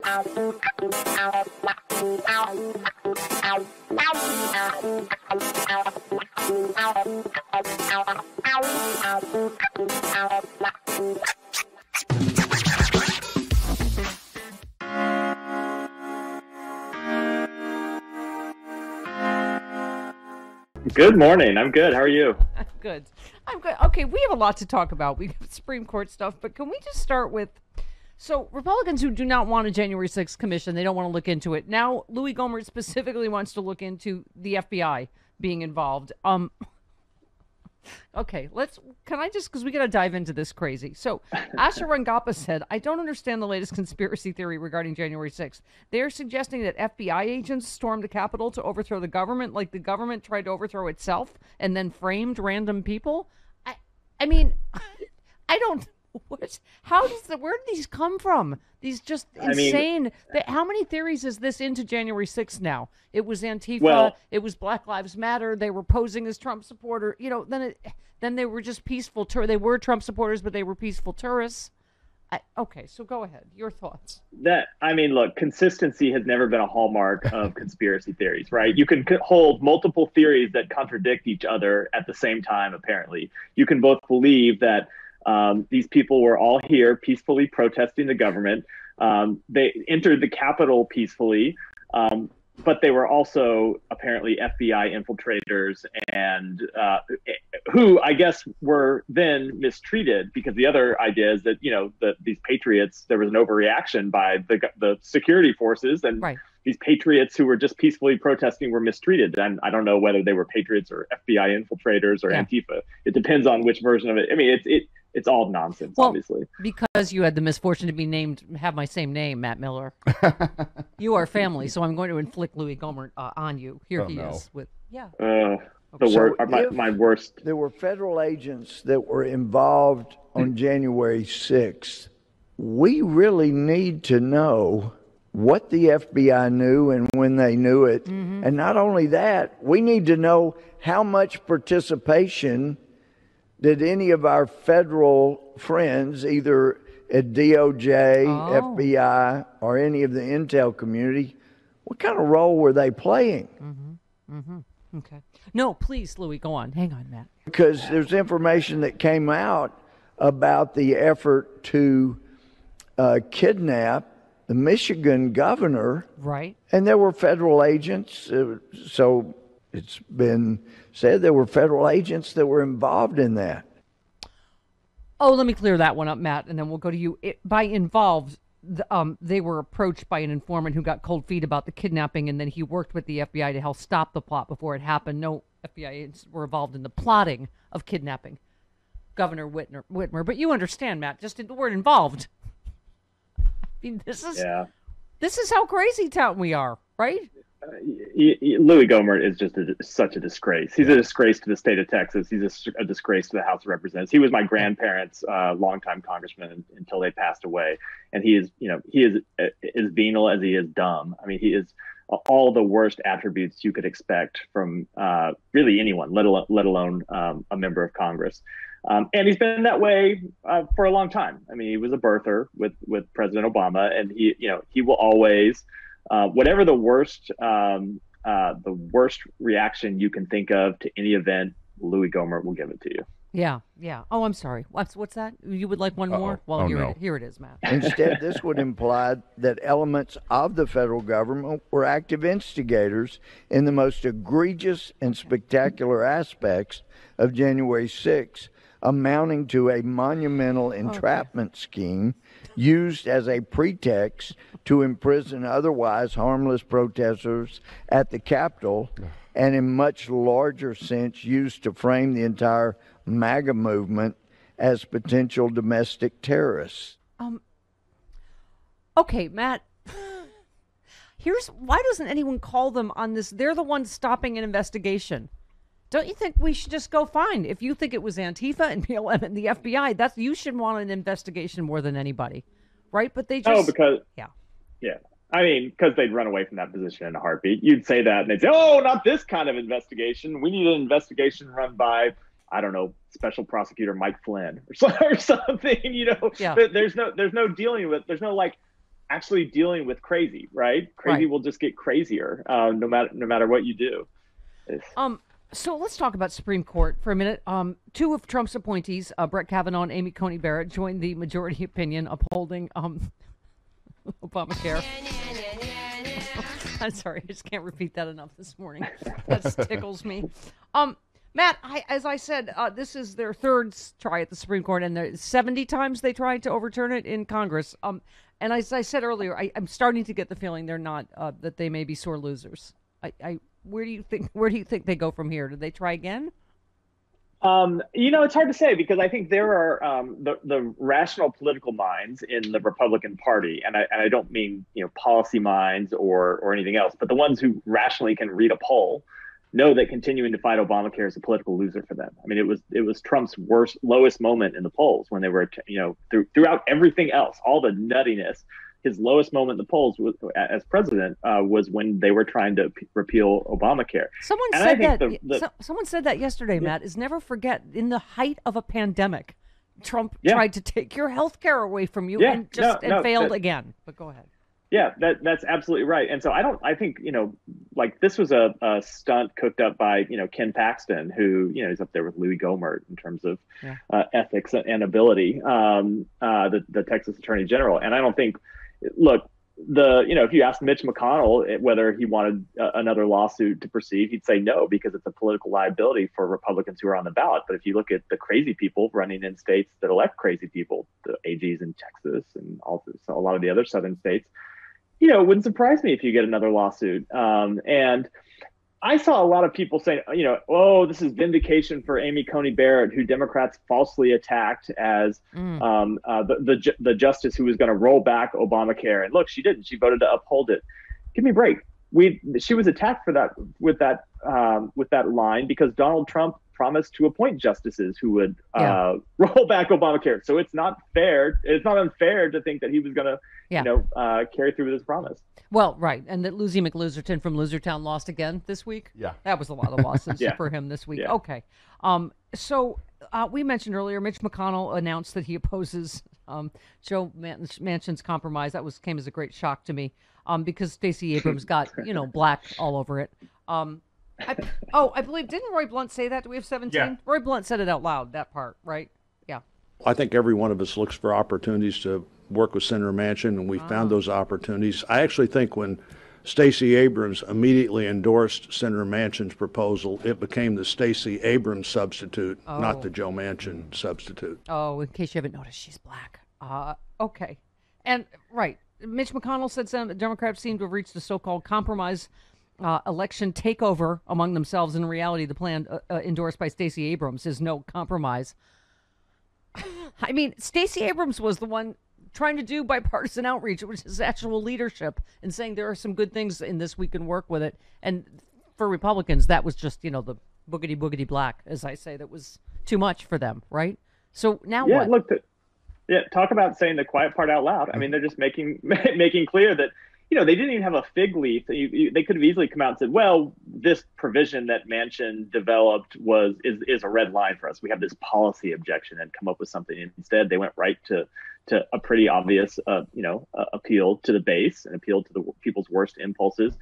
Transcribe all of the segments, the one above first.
Good morning. I'm good. How are you? I'm good. I'm good. Okay, we have a lot to talk about. We have Supreme Court stuff, but can we just start with, so Republicans who do not want a January 6th commission, they don't want to look into it. Now, Louis Gohmert specifically wants to look into the FBI being involved. Okay, because we got to dive into this crazy. So Asha Rangappa said, I don't understand the latest conspiracy theory regarding January 6th. They are suggesting that FBI agents stormed the Capitol to overthrow the government, like the government tried to overthrow itself and then framed random people. I mean, I don't, where did these come from? These just insane. How many theories is this into January 6th now? It was Antifa. It was Black Lives Matter. They were posing as Trump supporter. Then they were just peaceful. They were Trump supporters, but they were peaceful tourists. Okay, so go ahead. Your thoughts. Look, consistency has never been a hallmark of conspiracy theories, right? You can hold multiple theories that contradict each other at the same time, apparently. You can both believe that these people were all here peacefully protesting the government. They entered the Capitol peacefully, but they were also apparently FBI infiltrators and who I guess were then mistreated, because the other idea is that, these patriots, there was an overreaction by the security forces, and right. These patriots who were just peacefully protesting were mistreated. And I don't know whether they were patriots or FBI infiltrators or Antifa. It depends on which version of it. I mean, it's all nonsense, obviously. Because you had the misfortune to have my same name, Matt Miller. You are family, so I'm going to inflict Louis Gohmert on you. Here is with my worst. There were federal agents that were involved on January 6th. We really need to know what the FBI knew and when they knew it. Mm-hmm. And not only that, we need to know how much participation did any of our federal friends, either at DOJ, FBI, or any of the intel community, what kind of role were they playing? Mm-hmm. Mm-hmm. Okay. No, please, Louis, go on. Hang on, Matt. Because there's information that came out about the effort to kidnap the Michigan governor. Right. And there were federal agents. So it's been said there were federal agents that were involved in that. Oh, let me clear that one up, Matt, and then we'll go to you. By involved, they were approached by an informant who got cold feet about the kidnapping, and then he worked with the FBI to help stop the plot before it happened. No FBI agents were involved in the plotting of kidnapping Governor Whitmer. But you understand, Matt, just the word involved. I mean, this is how crazy town we are, right? Louis Gohmert is just such a disgrace. He's a disgrace to the state of Texas. He's a disgrace to the House of Representatives. He was my grandparents' longtime congressman until they passed away. And he is as venal as he is dumb. I mean, he is all the worst attributes you could expect from really anyone, let alone a member of Congress. And he's been that way for a long time. I mean, he was a birther with President Obama, and he will always, whatever the worst reaction you can think of to any event, Louis Gohmert will give it to you. Yeah. Oh, I'm sorry. What's that? You would like one more? Well, here it is, Matt. Instead, this would imply that elements of the federal government were active instigators in the most egregious and spectacular aspects of January 6th, amounting to a monumental entrapment scheme used as a pretext to imprison otherwise harmless protesters at the Capitol, and in much larger sense used to frame the entire MAGA movement as potential domestic terrorists. Okay, Matt. Why doesn't anyone call them on this? They're the ones stopping an investigation. Don't you think we should just go fine? If you think it was Antifa and BLM and the FBI, you should want an investigation more than anybody, right? But they just yeah. I mean, because they'd run away from that position in a heartbeat. You'd say that, and they'd say, "Oh, not this kind of investigation. We need an investigation run by, I don't know, Special Prosecutor Mike Flynn or something." Yeah. There's no dealing with. There's no actually dealing with crazy, right? Crazy will just get crazier, no matter what you do. So let's talk about Supreme Court for a minute. Two of Trump's appointees, Brett Kavanaugh and Amy Coney Barrett, joined the majority opinion upholding Obamacare. I'm sorry, I just can't repeat that enough this morning. That tickles me. Matt, as I said, this is their third try at the Supreme Court, and 70 times they tried to overturn it in Congress. And as I said earlier, I'm starting to get the feeling they're not, that they may be sore losers. Where do you think they go from here? Do they try again? It's hard to say, because I think there are the rational political minds in the Republican Party, and I don't mean policy minds or anything else, but the ones who rationally can read a poll know that continuing to fight Obamacare is a political loser for them. I mean, it was Trump's lowest moment in the polls when they were throughout everything else, all the nuttiness. His lowest moment in the polls as president was when they were trying to repeal Obamacare. Someone said that yesterday, Matt, is never forget, in the height of a pandemic, Trump tried to take your health care away from you and failed again. But go ahead. Yeah, that's absolutely right. And so I think, this was a stunt cooked up by, Ken Paxton, who, is up there with Louis Gohmert in terms of ethics and ability, the Texas Attorney General. And I don't think, look, if you ask Mitch McConnell whether he wanted another lawsuit to proceed, he'd say no, because it's a political liability for Republicans who are on the ballot. But if you look at the crazy people running in states that elect crazy people, the AGs in Texas and also a lot of the other southern states, it wouldn't surprise me if you get another lawsuit. And I saw a lot of people saying, this is vindication for Amy Coney Barrett, who Democrats falsely attacked as the justice who was going to roll back Obamacare. And look, she didn't. She voted to uphold it. Give me a break. She was attacked for that with that line because Donald Trump promised to appoint justices who would roll back Obamacare. So it's not fair. It's not unfair to think that he was going to, carry through with his promise. Well, right. And that Lucy McLoserton from Losertown lost again this weweek. Yeah. That was a lot of losses for him this week. Yeah. Okay. So we mentioned earlier, Mitch McConnell announced that he opposes Joe Manchin's compromise. That came as a great shock to me because Stacey Abrams got, black all over it. I believe, didn't Roy Blunt say that? Do we have 17? Yeah. Roy Blunt said it out loud, that part, right? Yeah. I think every one of us looks for opportunities to work with Senator Manchin, and we found those opportunities. I actually think when Stacey Abrams immediately endorsed Senator Manchin's proposal, it became the Stacey Abrams substitute, not the Joe Manchin substitute. Oh, in case you haven't noticed, she's black. Okay. And, right, Mitch McConnell said some Democrats seem to have reached a so-called compromise election takeover among themselves. In reality, the plan endorsed by Stacey Abrams is no compromise. I mean, Stacey Abrams was the one trying to do bipartisan outreach, which is actual leadership, and saying there are some good things in this, we can work with it. And for Republicans, that was just, the boogity black, as I say, that was too much for them, right? So now what? Look, talk about saying the quiet part out loud. I mean, they're just making clear that, they didn't even have a fig leaf. They could have easily come out and said, well, this provision that Manchin developed is a red line for us. We have this policy objection, and come up with something. Instead, they went right to a pretty obvious, appeal to the base and appeal to the people's worst impulses.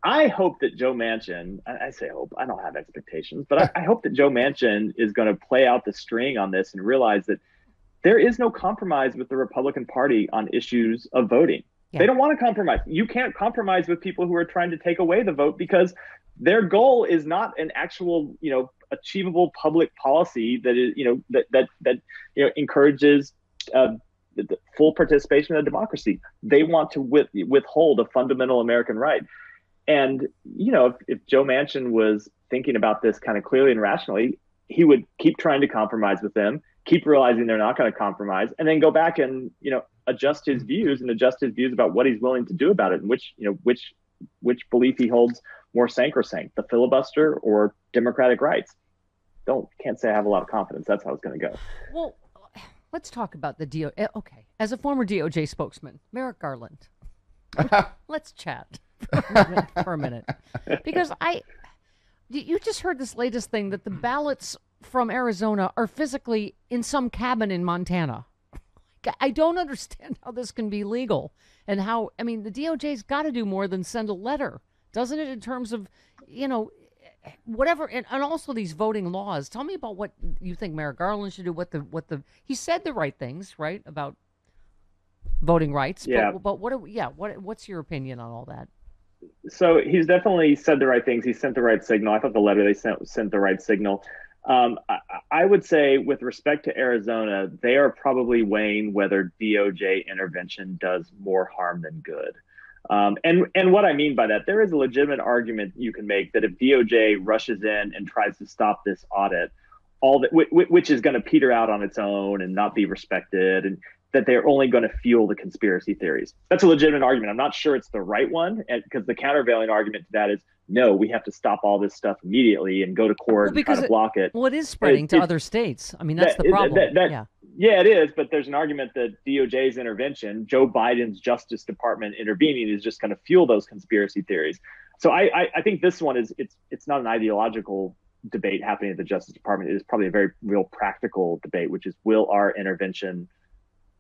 I hope that Joe Manchin, I say hope, I don't have expectations, but I hope that Joe Manchin is going to play out the string on this and realize that there is no compromise with the Republican Party on issues of voting. Yeah. They don't want to compromise. You can't compromise with people who are trying to take away the vote, because their goal is not an actual, achievable public policy that is, that encourages the full participation in a democracy. They want to withhold a fundamental American right. And, if Joe Manchin was thinking about this kind of clearly and rationally, he would keep trying to compromise with them, keep realizing they're not going to compromise, and then go back and, adjust his views about what he's willing to do about it, and which belief he holds more sacrosanct, the filibuster or democratic rights. Can't say I have a lot of confidence that's how it's going to go. Well, let's talk about the DOJ. Okay, as a former DOJ spokesman, Merrick Garland, let's chat for a minute, because you just heard this latest thing that the ballots from Arizona are physically in some cabin in Montana. I don't understand how this can be legal and how, I mean, the DOJ's got to do more than send a letter, doesn't it, in terms of, whatever, and also these voting laws. Tell me about what you think Merrick Garland should do, he said the right things, right, about voting rights. Yeah. But what's your opinion on all that? So he's definitely said the right things. He sent the right signal. I thought the letter they sent the right signal. I would say, with respect to Arizona, they are probably weighing whether DOJ intervention does more harm than good. And what I mean by that, there is a legitimate argument you can make that if DOJ rushes in and tries to stop this audit, which is going to peter out on its own and not be respected, and that they're only going to fuel the conspiracy theories. That's a legitimate argument. I'm not sure it's the right one, because the countervailing argument to that is, no, we have to stop all this stuff immediately and go to court and try to block it. Well, it is spreading to other states. I mean, that's the problem. Yeah, it is. But there's an argument that DOJ's intervention, Joe Biden's Justice Department intervening, is just going to fuel those conspiracy theories. So I think this one it's not an ideological debate happening at the Justice Department. It is probably a very real practical debate, which is, will our intervention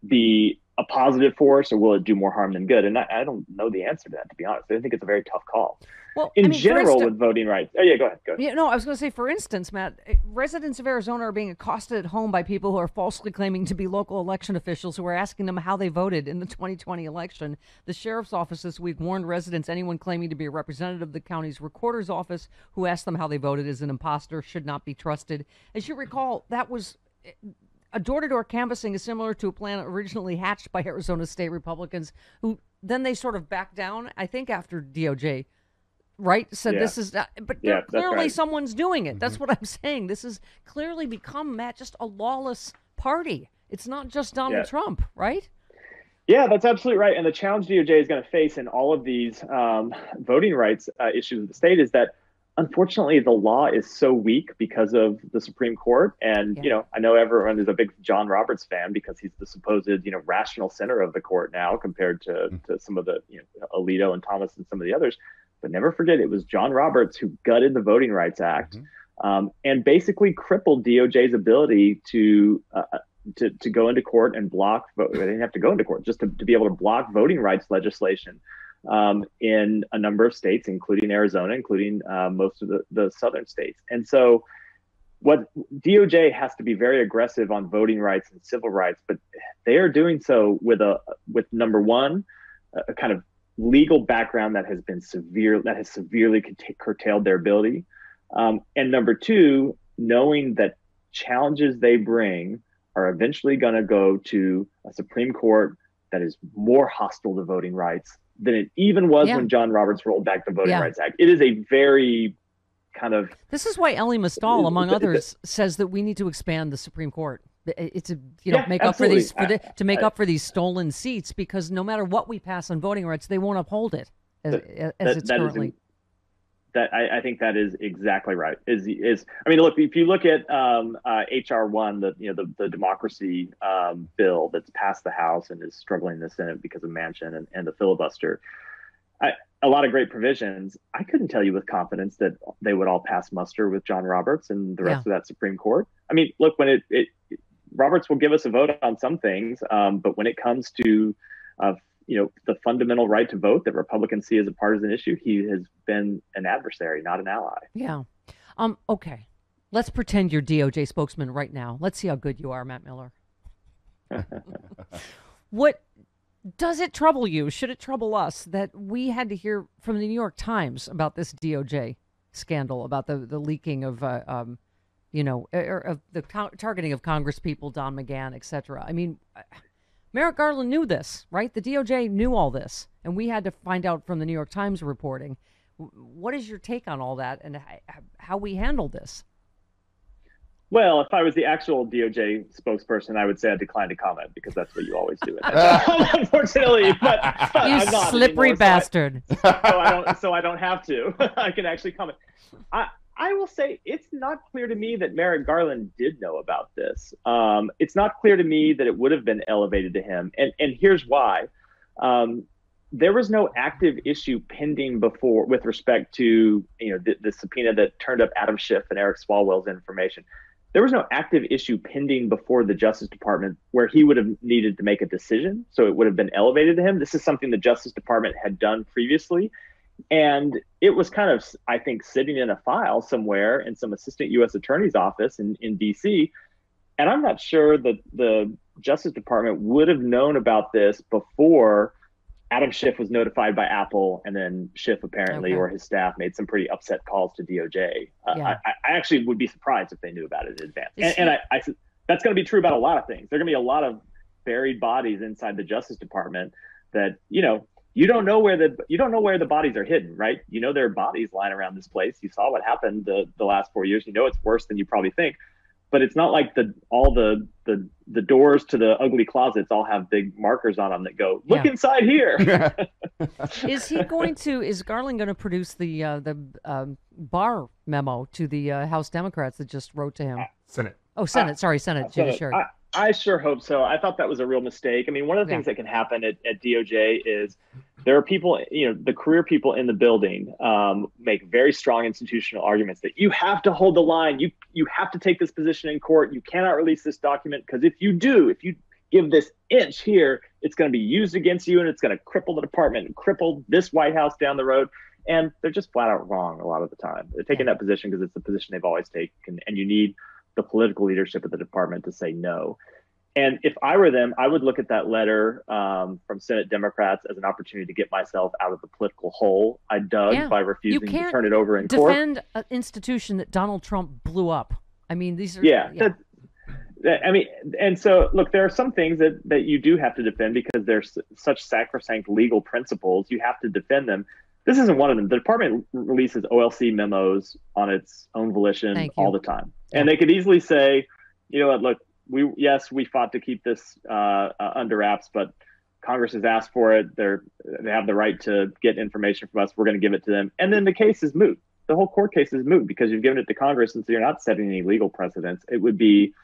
be a positive force, or will it do more harm than good? And I don't know the answer to that, to be honest. I think it's a very tough call. Well, in general, with voting rights. Oh, yeah, go ahead. Yeah, no, I was going to say, for instance, Matt, residents of Arizona are being accosted at home by people who are falsely claiming to be local election officials who are asking them how they voted in the 2020 election. The sheriff's office this week warned residents anyone claiming to be a representative of the county's recorder's office who asked them how they voted is an imposter, should not be trusted. As you recall, that was... A door-to-door canvassing is similar to a plan originally hatched by Arizona state Republicans, who then they sort of backed down, I think, after DOJ, right, said this is not, but clearly someone's doing it. Mm-hmm. That's what I'm saying. This has clearly become, Matt, just a lawless party. It's not just Donald Trump, right? Yeah, that's absolutely right. And the challenge DOJ is going to face in all of these voting rights issues of the state is that, unfortunately, the law is so weak because of the Supreme Court. And, I know everyone is a big John Roberts fan because he's the supposed, rational center of the court now compared to some of the, Alito and Thomas and some of the others. But never forget, it was John Roberts who gutted the Voting Rights Act and basically crippled DOJ's ability to go into court and block. They didn't have to go into court, just to be able to block voting rights legislation in a number of states, including Arizona, including most of the southern states. And so what DOJ has to be very aggressive on voting rights and civil rights, but they are doing so with number one, a kind of legal background that has severely curtailed their ability. And number two, knowing that challenges they bring are eventually going to go to a Supreme Court that is more hostile to voting rights than it even was when John Roberts rolled back the Voting Rights Act. It is a very kind of... This is why Elie Mystal, among others, says that we need to expand the Supreme Court. It's make up for these make up for these stolen seats, because no matter what we pass on voting rights, they won't uphold it as it's currently. I think that is exactly right. I mean, look, if you look at HR1, the democracy bill that's passed the House and is struggling in the Senate because of Manchin and the filibuster, a lot of great provisions. I couldn't tell you with confidence that they would all pass muster with John Roberts and the rest of that Supreme Court. I mean, look, when Roberts will give us a vote on some things, but when it comes to the fundamental right to vote that Republicans see as a partisan issue, he has been an adversary, not an ally. Yeah. Okay. Let's pretend you're DOJ spokesman right now. Let's see how good you are, Matt Miller. What does it trouble you? Should it trouble us that we had to hear from the New York Times about this DOJ scandal, about the leaking of, of the targeting of Congress people, Don McGahn, et cetera? I mean, Merrick Garland knew this, right? The DOJ knew all this, and we had to find out from the New York Times reporting. What is your take on all that and how we handle this? Well, if I was the actual DOJ spokesperson, I would say I decline to comment, because that's what you always do. Unfortunately, but you I'm not slippery anymore, bastard. So I don't have to. I can actually comment. I will say it's not clear to me that Merrick Garland did know about this. It's not clear to me that it would have been elevated to him. And here's why. There was no active issue pending before with respect to the subpoena that turned up Adam Schiff and Eric Swalwell's information. there was no active issue pending before the Justice Department where he would have needed to make a decision. So it would have been elevated to him. This is something the Justice Department had done previously. And it was kind of, I think, sitting in a file somewhere in some assistant U.S. attorney's office in D.C. And I'm not sure that the Justice Department would have known about this before Adam Schiff was notified by Apple, and then Schiff apparently or his staff made some pretty upset calls to DOJ. I actually would be surprised if they knew about it in advance. And I that's going to be true about a lot of things. There are going to be a lot of buried bodies inside the Justice Department that, you don't know where the bodies are hidden, right? You know there are bodies lying around this place. You saw what happened the last 4 years. You know it's worse than you probably think. But it's not like all the doors to the ugly closets all have big markers on them that go, look inside here. Is Garland going to produce the Barr memo to the House Democrats that just wrote to him? Senate. Oh, Senate. Senate. Sure. I sure hope so. I thought that was a real mistake. I mean, one of the things that can happen at DOJ is there are people, the career people in the building make very strong institutional arguments that you have to hold the line. You have to take this position in court. You cannot release this document because if you give this inch here, it's going to be used against you and it's going to cripple the department and cripple this White House down the road. And they're just flat out wrong a lot of the time. They're taking that position because it's the position they've always taken, and you need the political leadership of the department to say no. And if I were them, I would look at that letter from Senate Democrats as an opportunity to get myself out of the political hole I dug by refusing to turn it over in court. Defend an institution that Donald Trump blew up. I mean, these are and so look, there are some things that you do have to defend because there's such sacrosanct legal principles. You have to defend them. This isn't one of them. The department releases OLC memos on its own volition all the time. And they could easily say, you know what, look, we fought to keep this under wraps, but Congress has asked for it. They have the right to get information from us. We're going to give it to them. And then the case is moot. The whole court case is moot because you've given it to Congress, and so you're not setting any legal precedents. It would be,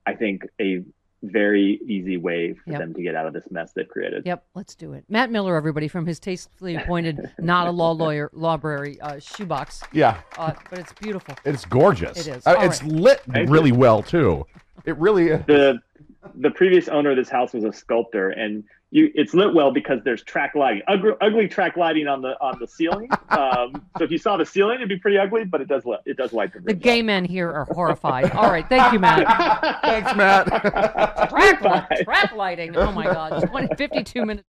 I think, a very easy way for them to get out of this mess they've created. Yep, let's do it. Matt Miller, everybody, from his tastefully appointed, not a library shoebox. Yeah. But it's beautiful. It's gorgeous. It is. It's lit really well, too. It really is. The previous owner of this house was a sculptor, and it's lit well because there's track lighting, ugly track lighting on the ceiling. So if you saw the ceiling, it'd be pretty ugly, but it does light the room. The gay men here are horrified. All right, thank you, Matt. Thanks, Matt. Track lighting. Oh my God, 52 minutes.